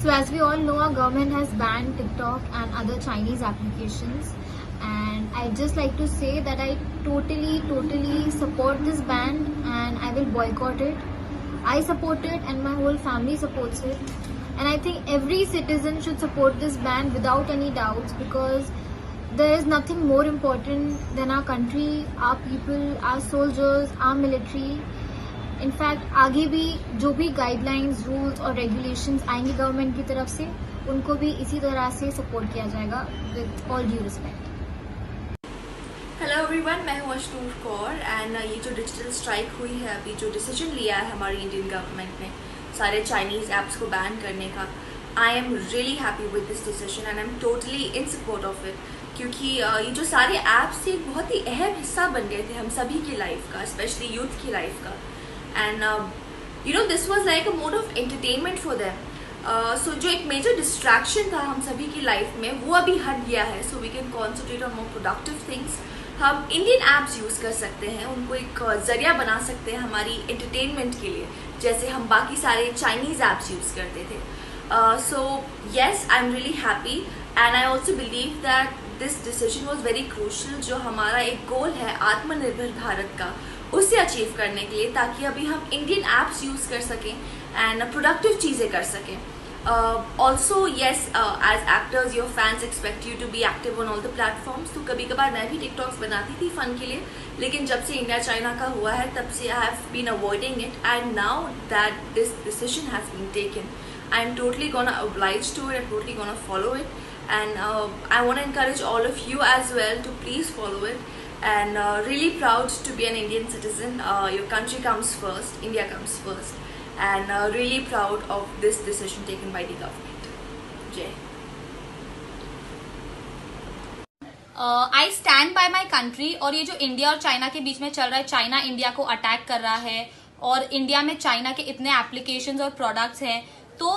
So as we all know, our government has banned TikTok and other Chinese applications. And I just like to say that I totally support this ban and I will boycott it. I support it and my whole family supports it. And I think every citizen should support this ban without any doubts, because there is nothing more important than our country, our people, our soldiers, our military. In fact आगे भी जो भी guidelines, rules और regulations आएंगे government की तरफ से, उनको भी इसी तरह से सपोर्ट किया जाएगा with all due respect. Hello everyone, मैं हूँ अशनूर कौर एंड ये जो डिजिटल स्ट्राइक हुई है, अभी जो डिसीजन लिया है हमारी इंडियन गवर्नमेंट ने सारे चाइनीज़ ऐप्स को बैन करने का, I am really happy with this decision and I am totally in support of it. क्योंकि ये जो सारे ऐप्स थे एक बहुत ही अहम हिस्सा बन गए थे हम सभी की लाइफ का, स्पेशली यूथ की लाइफ का। And this was like a mode of entertainment for them. So जो एक major distraction था हम सभी की लाइफ में, वो अभी हट गया है. So we can concentrate on more productive things. हम इंडियन ऐप्स यूज़ कर सकते हैं, उनको एक जरिया बना सकते हैं हमारी एंटरटेनमेंट के लिए, जैसे हम बाकी सारे चाइनीज़ ऐप्स यूज़ करते थे. So yes, I'm really happy and I also believe that this decision was very crucial. जो हमारा एक गोल है आत्मनिर्भर भारत का, उससे अचीव करने के लिए, ताकि अभी हम इंडियन ऐप्स यूज़ कर सकें एंड प्रोडक्टिव चीज़ें कर सकें. Also yes, as actors your fans expect you to be active on all the platforms. तो कभी कभार मैं भी टिकटॉक्स बनाती थी फ़न के लिए, लेकिन जब से इंडिया चाइना का हुआ है तब से I have been avoiding it. And now that this decision has been taken, I am totally gonna oblige to it, I'm totally gonna follow it. And I want to encourage all of you as well to please follow it. And really proud to be an Indian citizen. Your country comes first, India comes first, and really proud of this decision taken by the government. Jai. I stand by my country. और ये जो India और China के बीच में चल रहा है, China India को अटैक कर रहा है और इंडिया में चाइना के इतने एप्लीकेशंस और प्रोडक्ट्स हैं, तो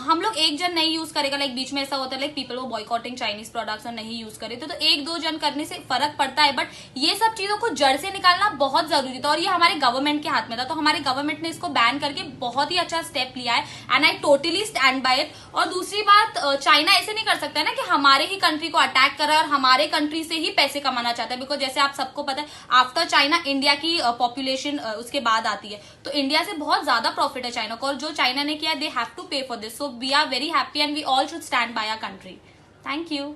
हम लोग एक जन नहीं यूज करेगा. लाइक बीच में ऐसा होता है लाइक पीपल वो बॉयकॉटिंग चाइनीज प्रोडक्ट्स और नहीं यूज करे, तो एक दो जन करने से फर्क पड़ता है. बट ये सब चीजों को जड़ से निकालना बहुत जरूरी था और ये हमारे गवर्नमेंट के हाथ में था. तो हमारे गवर्नमेंट ने इसको बैन करके बहुत ही अच्छा स्टेप लिया है and I totally stand by it. और दूसरी बात, चाइना ऐसे नहीं कर सकता है ना कि हमारे ही कंट्री को अटैक कर रहा है और हमारे कंट्री से ही पैसे कमाना चाहता है. बिकॉज जैसे आप सबको पता है, आफ्टर चाइना इंडिया की पॉपुलेशन उसके बाद आती है, तो इंडिया से बहुत ज्यादा प्रॉफिट है चाइना को. और जो चाइना ने किया, दे हैव टू पे for this. So we are very happy and we all should stand by our country. Thank you.